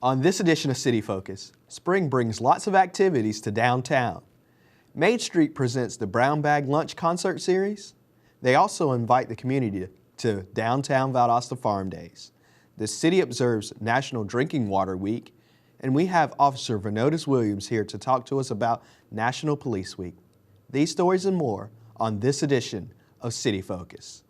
On this edition of City Focus, spring brings lots of activities to downtown. Main Street presents the Brown Bag Lunch Concert Series. They also invite the community to downtown Valdosta Farm Days. The city observes National Drinking Water Week, and we have Officer Vinotis Williams here to talk to us about National Police Week. These stories and more on this edition of City Focus.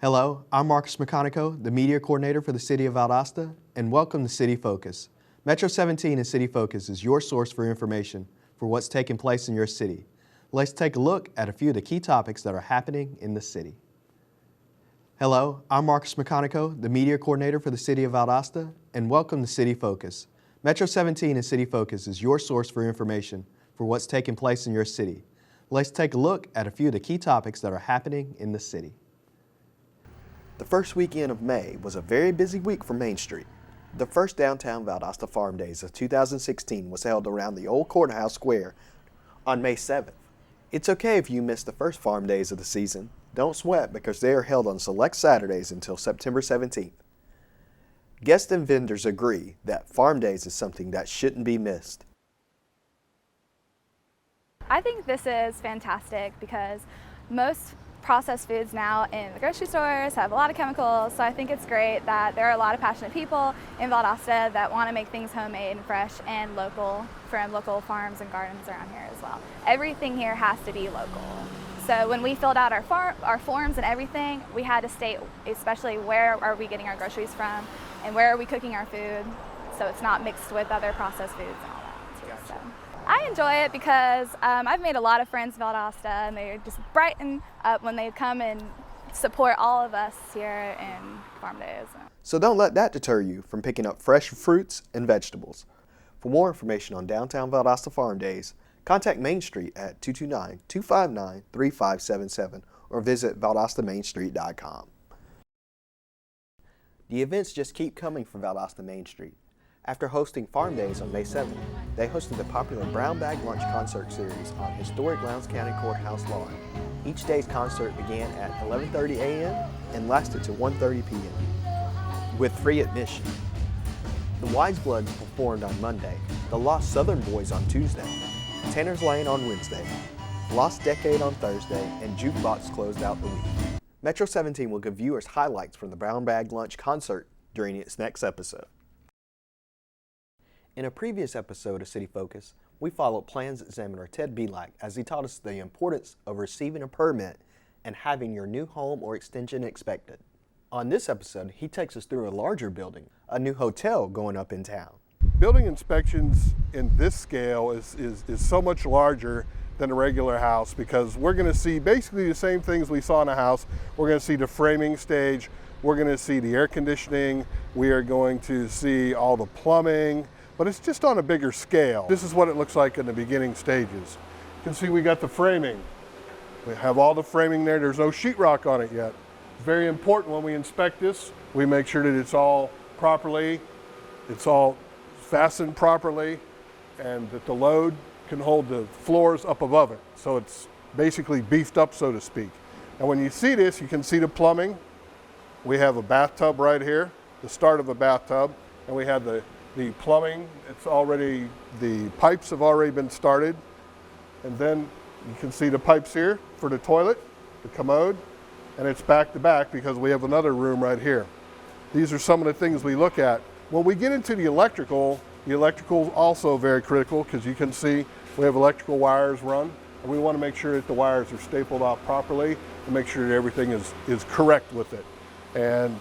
Hello, I'm Marcus Meconico, the media coordinator for the City of Valdosta, and welcome to City Focus. Metro 17 and City Focus is your source for information for what's taking place in your city. Let's take a look at a few of the key topics that are happening in the city. Hello, I'm Marcus Meconico, the media coordinator for the City of Valdosta, and welcome to City Focus. Metro 17 and City Focus is your source for information for what's taking place in your city. Let's take a look at a few of the key topics that are happening in the city. The first weekend of May was a very busy week for Main Street. The first downtown Valdosta Farm Days of 2016 was held around the old courthouse square on May 7th. It's okay if you missed the first Farm Days of the season. Don't sweat because they are held on select Saturdays until September 17th. Guests and vendors agree that Farm Days is something that shouldn't be missed. I think this is fantastic because most processed foods now in the grocery stores have a lot of chemicals, so I think it's great that there are a lot of passionate people in Valdosta that want to make things homemade and fresh and local from local farms and gardens around here as well. Everything here has to be local. So when we filled out our forms and everything, we had to state especially where are we getting our groceries from and where are we cooking our food, so it's not mixed with other processed foods and all that too. Gotcha. So I enjoy it because I've made a lot of friends in Valdosta, and they just brighten up when they come and support all of us here in Farm Days. So don't let that deter you from picking up fresh fruits and vegetables. For more information on downtown Valdosta Farm Days, contact Main Street at 229-259-3577 or visit valdostamainstreet.com. The events just keep coming from Valdosta Main Street. After hosting Farm Days on May 7th, they hosted the popular Brown Bag Lunch Concert Series on historic Lowndes County Courthouse lawn. Each day's concert began at 11:30 a.m. and lasted to 1:30 p.m. with free admission. The Wise Bloods performed on Monday, the Lost Southern Boys on Tuesday, Tanner's Lane on Wednesday, Lost Decade on Thursday, and Jukebox closed out the week. Metro 17 will give viewers highlights from the Brown Bag Lunch concert during its next episode. In a previous episode of City Focus, we followed Plans Examiner Ted Belak as he taught us the importance of receiving a permit and having your new home or extension inspected. On this episode, he takes us through a larger building, a new hotel going up in town. Building inspections in this scale is so much larger than a regular house because we're going to see basically the same things we saw in a house. We're going to see the framing stage, we're going to see the air conditioning, we are going to see all the plumbing, but it's just on a bigger scale. This is what it looks like in the beginning stages. You can see we got the framing. We have all the framing there. There's no sheetrock on it yet. It's very important when we inspect this, we make sure that it's all properly, it's all fastened properly, and that the load can hold the floors up above it. So it's basically beefed up, so to speak. And when you see this, you can see the plumbing. We have a bathtub right here, the start of a bathtub, and we have the plumbing. It's already, the pipes have already been started. And then you can see the pipes here for the toilet, the commode, and it's back to back because we have another room right here. These are some of the things we look at. When we get into the electrical is also very critical because you can see we have electrical wires run, and we want to make sure that the wires are stapled out properly and make sure that everything is correct with it. And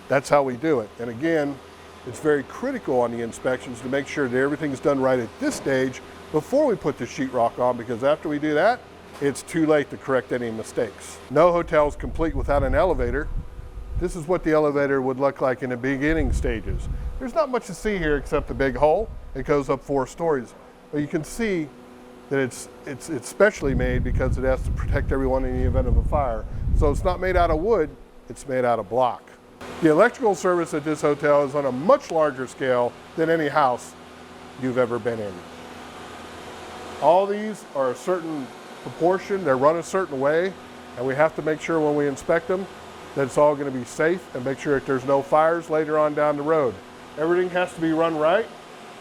that's how we do it. And again, it's very critical on the inspections to make sure that everything's done right at this stage before we put the sheetrock on, because after we do that, it's too late to correct any mistakes. No hotel is complete without an elevator. This is what the elevator would look like in the beginning stages. There's not much to see here except the big hole. It goes up 4 stories. But you can see that it's specially made because it has to protect everyone in the event of a fire. So it's not made out of wood, it's made out of block. The electrical service at this hotel is on a much larger scale than any house you've ever been in. All these are a certain proportion, they're run a certain way, and we have to make sure when we inspect them that it's all going to be safe and make sure that there's no fires later on down the road. Everything has to be run right,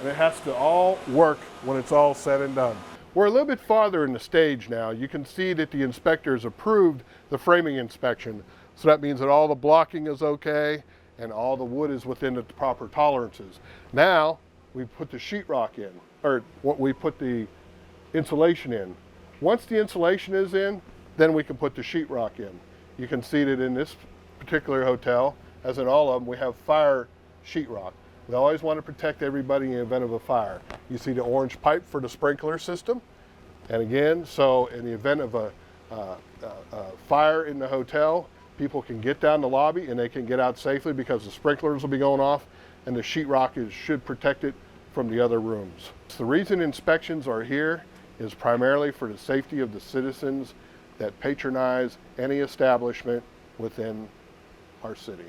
and it has to all work when it's all said and done. We're a little bit farther in the stage now. You can see that the inspectors approved the framing inspection. So that means that all the blocking is okay and all the wood is within the proper tolerances. Now we put the sheetrock in, or we put the insulation in. Once the insulation is in, then we can put the sheetrock in. You can see that in this particular hotel, as in all of them, we have fire sheetrock. We always want to protect everybody in the event of a fire. You see the orange pipe for the sprinkler system. And again, so in the event of a fire in the hotel, people can get down the lobby and they can get out safely because the sprinklers will be going off and the sheetrock should protect it from the other rooms. So the reason inspections are here is primarily for the safety of the citizens that patronize any establishment within our city.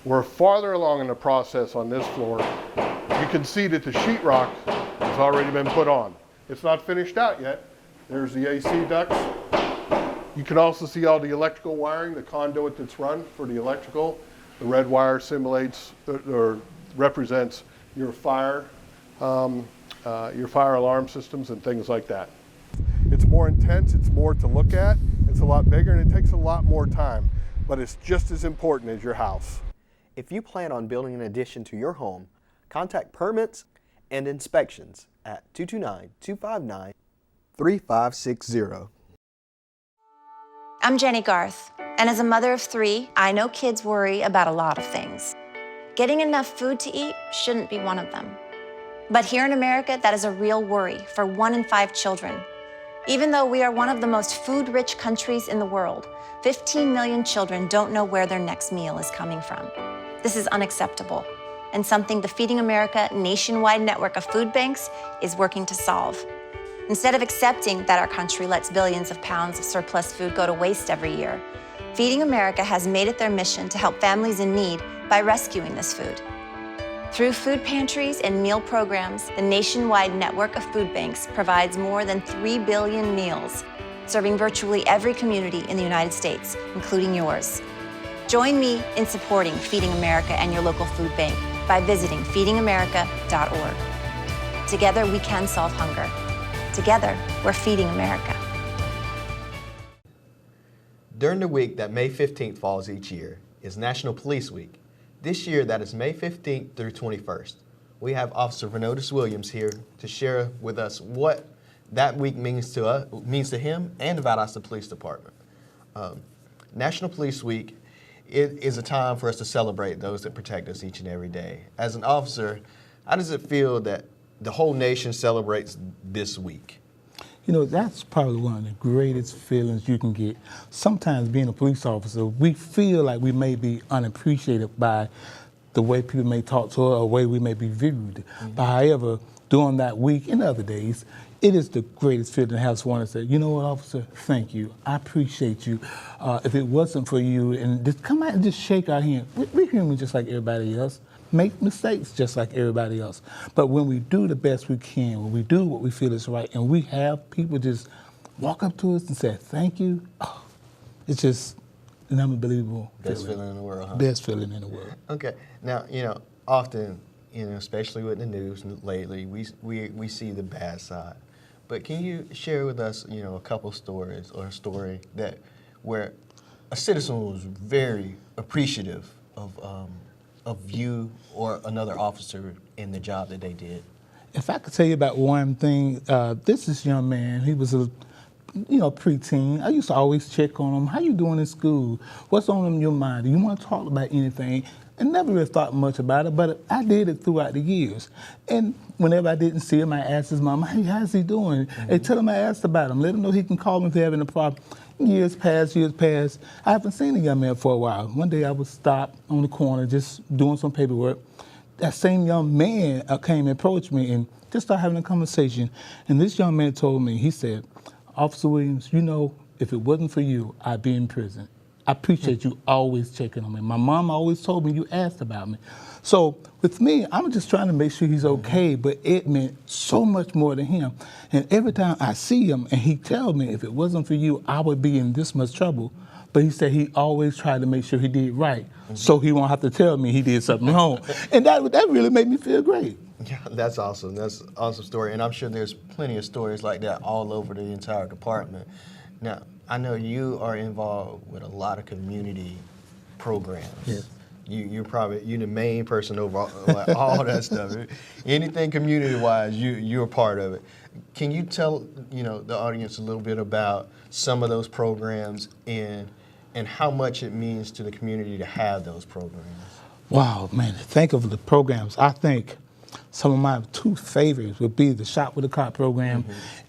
We're farther along in the process on this floor. You can see that the sheetrock has already been put on. It's not finished out yet. There's the AC ducts. You can also see all the electrical wiring, the conduit that's run for the electrical. The red wire simulates or represents your fire alarm systems and things like that. It's more intense, it's more to look at, it's a lot bigger, and it takes a lot more time, but it's just as important as your house. If you plan on building an addition to your home, contact Permits and Inspections at 229-259-3560. I'm Jenny Garth, and as a mother of 3, I know kids worry about a lot of things. Getting enough food to eat shouldn't be one of them. But here in America, that is a real worry for 1 in 5 children. Even though we are one of the most food-rich countries in the world, 15 million children don't know where their next meal is coming from. This is unacceptable, and something the Feeding America nationwide network of food banks is working to solve. Instead of accepting that our country lets billions of pounds of surplus food go to waste every year, Feeding America has made it their mission to help families in need by rescuing this food. Through food pantries and meal programs, the nationwide network of food banks provides more than 3 billion meals, serving virtually every community in the United States, including yours. Join me in supporting Feeding America and your local food bank by visiting feedingamerica.org. Together, we can solve hunger. Together, we're feeding America. During the week that May 15th falls each year is National Police Week. This year, that is May 15th through 21st. We have Officer Venotus Williams here to share with us what that week means to him and the Valdosta Police Department. National Police Week is a time for us to celebrate those that protect us each and every day. As an officer, how does it feel that the whole nation celebrates this week? You know, that's probably one of the greatest feelings you can get. Sometimes being a police officer, we feel like we may be unappreciated by the way people may talk to us or the way we may be viewed. But however, during that week and other days, it is the greatest feeling to have someone that say, you know what, officer, thank you. I appreciate you. If it wasn't for you, and just come out and just shake our hand. We're human just like everybody else. Make mistakes just like everybody else. But when we do the best we can, when we do what we feel is right, and we have people just walk up to us and say, thank you, it's just an unbelievable Best feeling in the world, huh? Best feeling in the world. Okay. Now, often, especially with the news lately, we see the bad side. But can you share with us, a couple stories or a story where a citizen was very appreciative of you or another officer in the job that they did? If I could tell you about one thing, this young man, he was a preteen. I used to always check on him. How you doing in school? What's on your mind? Do you want to talk about anything? and never really thought much about it, but I did it throughout the years. And whenever I didn't see him, I asked his mom, hey, how's he doing? Hey, tell him I asked about him. Let him know he can call me if he's having a problem. Years passed. I haven't seen the young man for a while. One day I was stopped on the corner just doing some paperwork. That same young man came and approached me and just started having a conversation. And this young man told me, he said, Officer Williams, you know, if it wasn't for you, I'd be in prison. I appreciate you always checking on me. My mom always told me you asked about me. So with me, I'm just trying to make sure he's okay, but it meant so much more to him. And every time I see him and he tells me, if it wasn't for you, I would be in this much trouble. But he said he always tried to make sure he did right, so he won't have to tell me he did something wrong. And that really made me feel great. Yeah, that's awesome. That's an awesome story. And I'm sure there's plenty of stories like that all over the entire department. Now, I know you are involved with a lot of community programs. Yes. You're the main person over all that stuff. Anything community-wise, you're a part of it. Can you tell the audience a little bit about some of those programs and how much it means to the community to have those programs? Wow, man, think of the programs. I think some of my two favorites would be the Shop with a Cop program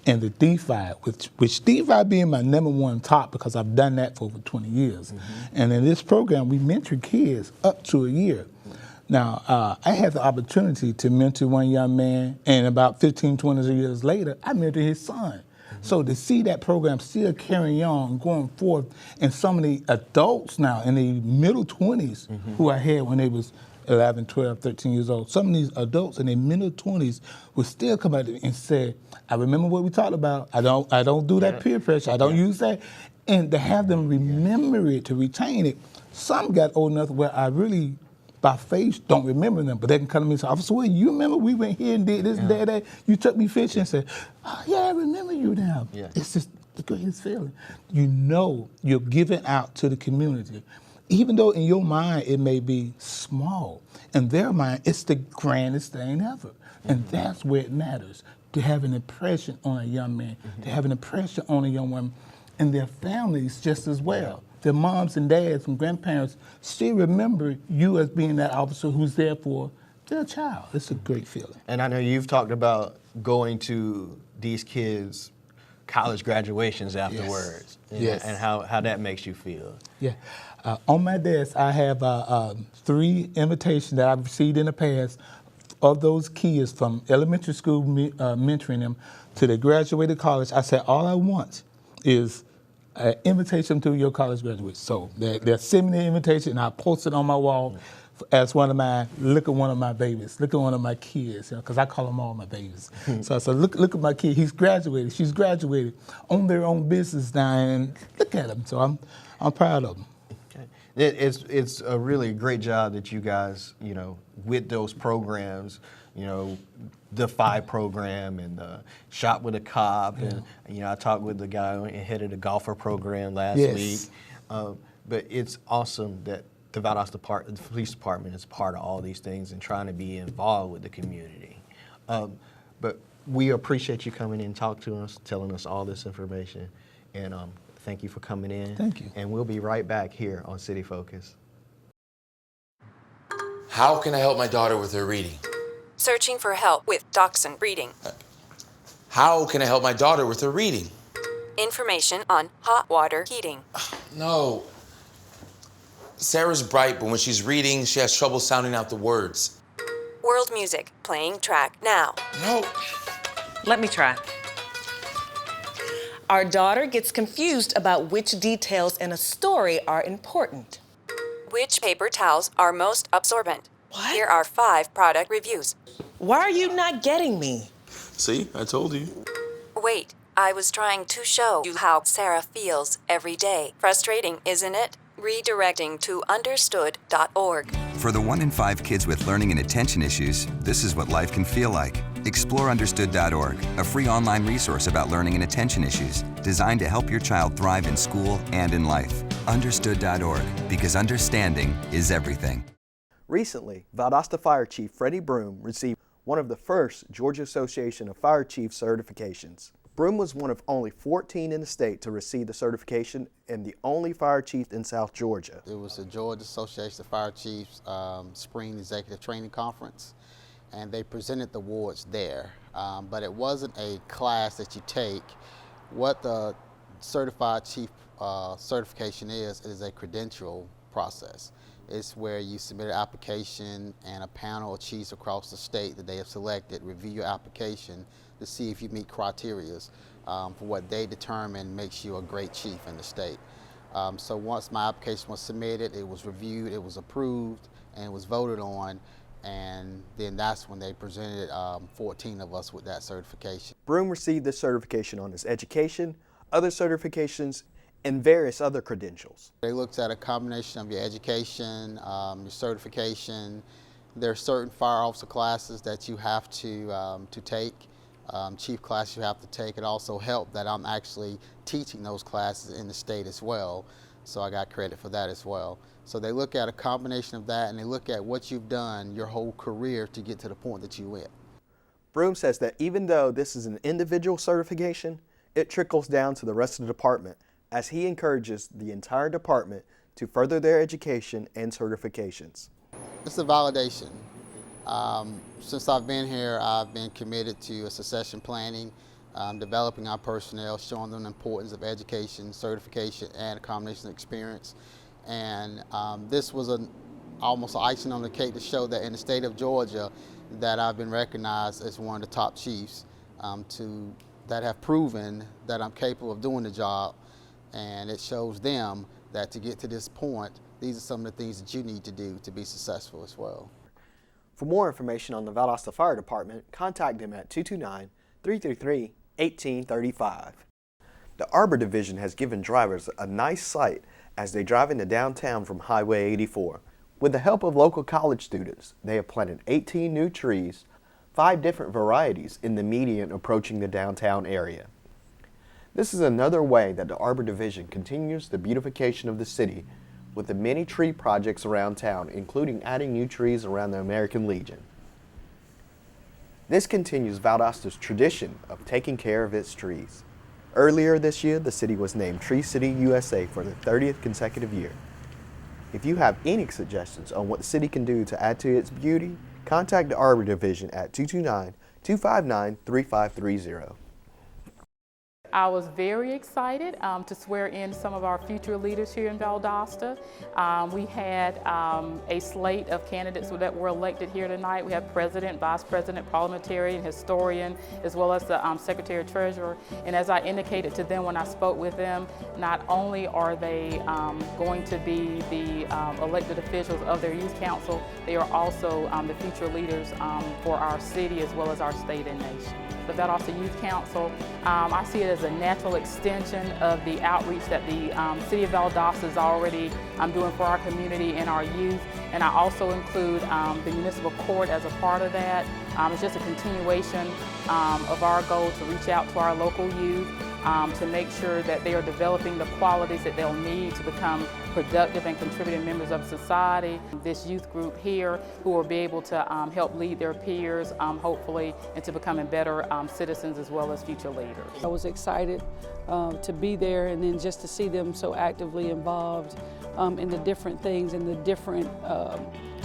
and the DeFi, which DeFi being my #1 top because I've done that for over 20 years. And in this program, we mentor kids up to a year. Now, I had the opportunity to mentor one young man, and about 15, 20 years later, I mentored his son. So to see that program still carrying on, going forth, and some of the adults now in the middle 20s who I had when they was 11, 12, 13 years old, some of these adults in their middle 20s would still come out and say, I remember what we talked about. I don't do that peer pressure. I don't use that. And to have them remember it, to retain it. Some got old enough where I really, by face, don't remember them, but they can come to me and say, Officer Williams, you remember we went here and did this and that, you took me fishing, and said, oh, yeah, I remember you now. Yeah. It's just the greatest feeling. You know you're giving out to the community. Even though in your mind it may be small, in their mind it's the grandest thing ever. And that's where it matters, to have an impression on a young man, to have an impression on a young woman, and their families just as well. Their moms and dads and grandparents still remember you as being that officer who's there for their child. It's a great feeling. And I know you've talked about going to these kids' college graduations afterwards, and how that makes you feel. Yeah. On my desk, I have 3 invitations that I've received in the past of those kids from elementary school, mentoring them, to they graduated college. I said, all I want is an invitation to your college graduates. So they're sending me the invitation, and I post it on my wall as one of my, look at one of my babies, look at one of my kids, because I call them all my babies. So I said, look at my kid, he's graduated, she's graduated, on their own business now, and look at them. So I'm proud of them. It's a really great job that you guys, with those programs, the FI program and the Shop with a Cop, and I talked with the guy who headed the golfer program last week. But it's awesome that the Valdosta Police Department is part of all these things and trying to be involved with the community. But we appreciate you coming in and talking to us, telling us all this information, and thank you for coming in. Thank you. And we'll be right back here on City Focus. How can I help my daughter with her reading? Searching for help with Dachshund Reading. How can I help my daughter with her reading? Information on hot water heating. No. Sarah's bright, but when she's reading, she has trouble sounding out the words. World music, playing track now. No. Let me try. Our daughter gets confused about which details in a story are important. Which paper towels are most absorbent? What? Here are 5 product reviews. Why are you not getting me? See, I told you. Wait, I was trying to show you how Sarah feels every day. Frustrating, isn't it? Redirecting to understood.org. For the 1 in 5 kids with learning and attention issues, this is what life can feel like. Explore understood.org, a free online resource about learning and attention issues, designed to help your child thrive in school and in life. Understood.org, because understanding is everything. Recently, Valdosta Fire Chief Freddie Broom received one of the first Georgia Association of Fire Chiefs certifications. Broom was one of only 14 in the state to receive the certification and the only fire chief in South Georgia. It was the Georgia Association of Fire Chiefs Spring Executive Training Conference, and they presented the awards there. But it wasn't a class that you take. What the Certified Chief certification is a credential process. It's where you submit an application and a panel of chiefs across the state that they have selected review your application to see if you meet criteria for what they determine makes you a great chief in the state. So once my application was submitted, it was reviewed, it was approved, and it was voted on, and then that's when they presented 14 of us with that certification. Broom received this certification on his education, other certifications, and various other credentials. They looked at a combination of your education, your certification. There are certain fire officer classes that you have to take, chief classes you have to take. It also helped that I'm actually teaching those classes in the state as well, so I got credit for that as well. So they look at a combination of that, and they look at what you've done your whole career to get to the point that you went. Broom says that even though this is an individual certification, it trickles down to the rest of the department, as he encourages the entire department to further their education and certifications. It's a validation. Since I've been here, I've been committed to succession planning, developing our personnel, showing them the importance of education, certification, and a combination of experience. And this was almost icing on the cake to show that in the state of Georgia that I've been recognized as one of the top chiefs that have proven that I'm capable of doing the job. And it shows them that to get to this point, these are some of the things that you need to do to be successful as well. For more information on the Valdosta Fire Department, contact them at 229-333-1835. The Arbor Division has given drivers a nice sight as they drive into downtown from Highway 84. With the help of local college students, they have planted 18 new trees, 5 different varieties in the median approaching the downtown area. This is another way that the Arbor Division continues the beautification of the city with the many tree projects around town, including adding new trees around the American Legion. This continues Valdosta's tradition of taking care of its trees. Earlier this year, the city was named Tree City USA for the 30th consecutive year. If you have any suggestions on what the city can do to add to its beauty, contact the Arbor Division at 229-259-3530. I was very excited to swear in some of our future leaders here in Valdosta. We had a slate of candidates that were elected here tonight. We have president, vice president, parliamentarian, historian, as well as the secretary treasurer. And as I indicated to them when I spoke with them, not only are they going to be the elected officials of their youth council, they are also the future leaders for our city as well as our state and nation. The Valdosta Youth Council, I see it as a natural extension of the outreach that the City of Valdosta is already doing for our community and our youth. And I also include the municipal court as a part of that. It's just a continuation of our goal to reach out to our local youth, to make sure that they are developing the qualities that they'll need to become productive and contributing members of society. This youth group here who will be able to help lead their peers, hopefully, and to becoming better citizens as well as future leaders. I was excited to be there, and then just to see them so actively involved in the different things and the different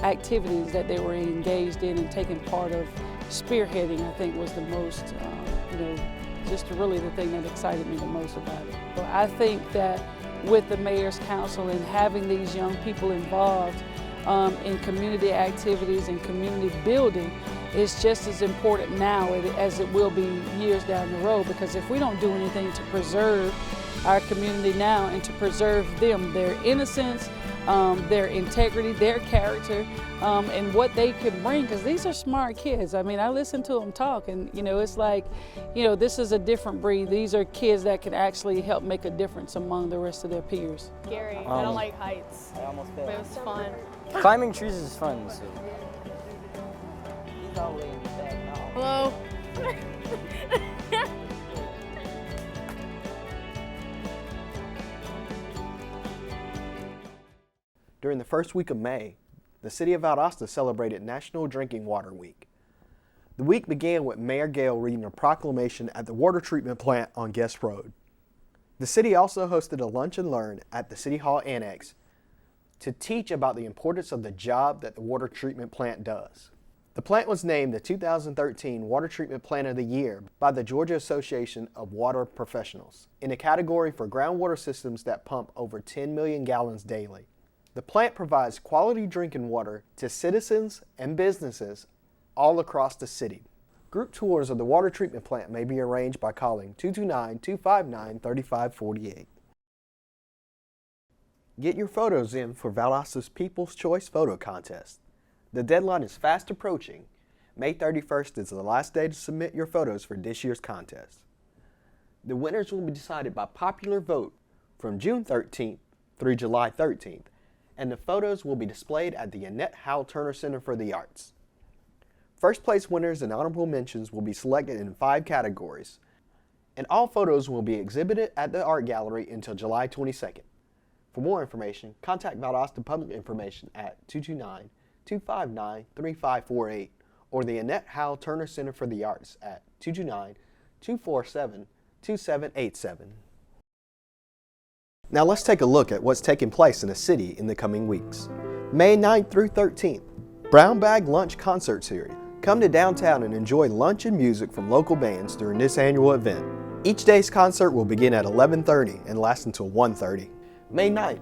activities that they were engaged in and taking part of. Spearheading, I think, was the most, just really the thing that excited me the most about it. So I think that with the Mayor's Council and having these young people involved in community activities and community building is just as important now as it will be years down the road, because if we don't do anything to preserve our community now and to preserve them, their innocence, their integrity, their character, and what they can bring, because these are smart kids. I mean, I listen to them talk, and it's like, this is a different breed. These are kids that can actually help make a difference among the rest of their peers. Scary. I don't like heights. I almost failed. But it was fun. Climbing trees is fun. So. Hello. During the first week of May, the City of Valdosta celebrated National Drinking Water Week. The week began with Mayor Gale reading a proclamation at the water treatment plant on Guest Road. The city also hosted a lunch and learn at the City Hall Annex to teach about the importance of the job that the water treatment plant does. The plant was named the 2013 Water Treatment Plant of the Year by the Georgia Association of Water Professionals in a category for groundwater systems that pump over 10 million gallons daily. The plant provides quality drinking water to citizens and businesses all across the city. Group tours of the water treatment plant may be arranged by calling 229-259-3548. Get your photos in for Valdosta's People's Choice Photo Contest. The deadline is fast approaching. May 31st is the last day to submit your photos for this year's contest. The winners will be decided by popular vote from June 13th through July 13th, and the photos will be displayed at the Annette Howell Turner Center for the Arts. First place winners and honorable mentions will be selected in 5 categories, and all photos will be exhibited at the art gallery until July 22nd. For more information, contact Valdosta Public Information at 229-259-3548 or the Annette Howell Turner Center for the Arts at 229-247-2787. Now let's take a look at what's taking place in the city in the coming weeks. May 9th through 13th, Brown Bag Lunch Concert Series. Come to downtown and enjoy lunch and music from local bands during this annual event. Each day's concert will begin at 11:30 and last until 1:30. May 9th,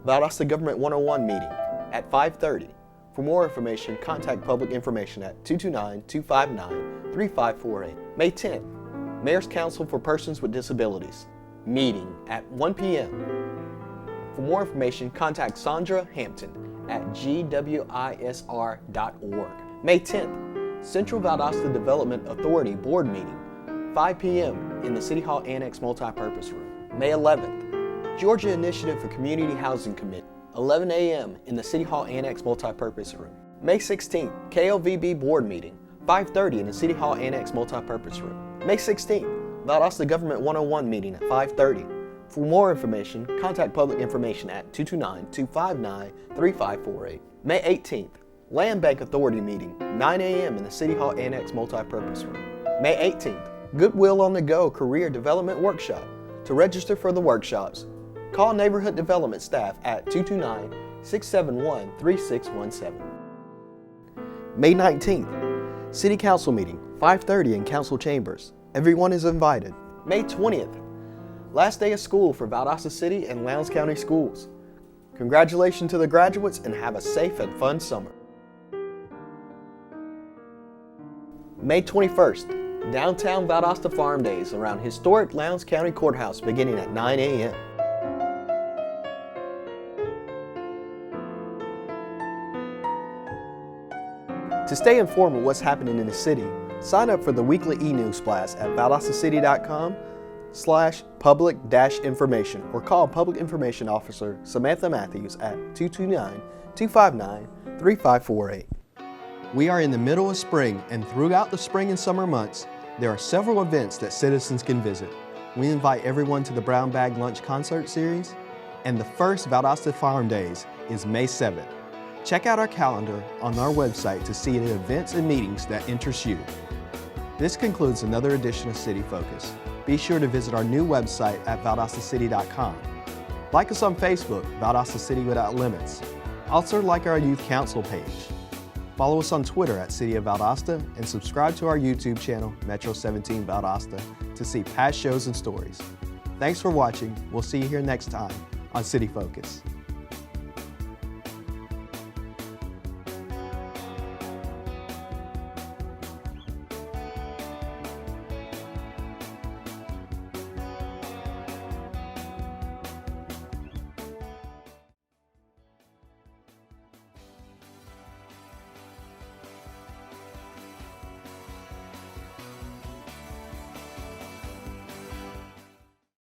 Valdosta Government 101 meeting at 5:30. For more information, contact Public Information at 229-259-3548. May 10th, Mayor's Council for Persons with Disabilities meeting at 1 p.m. For more information, contact Sandra Hampton at gwisr.org. May 10th, Central Valdosta Development Authority Board meeting, 5 p.m. in the City Hall Annex Multipurpose Room. May 11th, Georgia Initiative for Community Housing Committee, 11 a.m. in the City Hall Annex Multipurpose Room. May 16th, KLVB Board meeting, 5:30 in the City Hall Annex Multipurpose Room. May 16th, Valdosta Government 101 meeting at 5:30. For more information, contact Public Information at 229-259-3548. May 18th, Land Bank Authority meeting, 9 a.m. in the City Hall Annex Multipurpose Room. May 18th, Goodwill on the Go Career Development Workshop. To register for the workshops, call Neighborhood Development staff at 229-671-3617. May 19th, City Council meeting, 5:30 in Council Chambers. Everyone is invited. May 20th, last day of school for Valdosta City and Lowndes County Schools. Congratulations to the graduates and have a safe and fun summer. May 21st, Downtown Valdosta Farm Days around historic Lowndes County Courthouse beginning at 9 a.m. To stay informed of what's happening in the city, sign up for the weekly e-news blast at valdostacity.com/public-information or call Public Information Officer Samantha Matthews at 229-259-3548. We are in the middle of spring, and throughout the spring and summer months, there are several events that citizens can visit. We invite everyone to the Brown Bag Lunch Concert Series, and the first Valdosta Farm Days is May 7th. Check out our calendar on our website to see the events and meetings that interest you. This concludes another edition of City Focus. Be sure to visit our new website at valdostacity.com. Like us on Facebook, Valdosta City Without Limits. Also like our Youth Council page. Follow us on Twitter at City of Valdosta and subscribe to our YouTube channel, Metro 17 Valdosta, to see past shows and stories. Thanks for watching. We'll see you here next time on City Focus.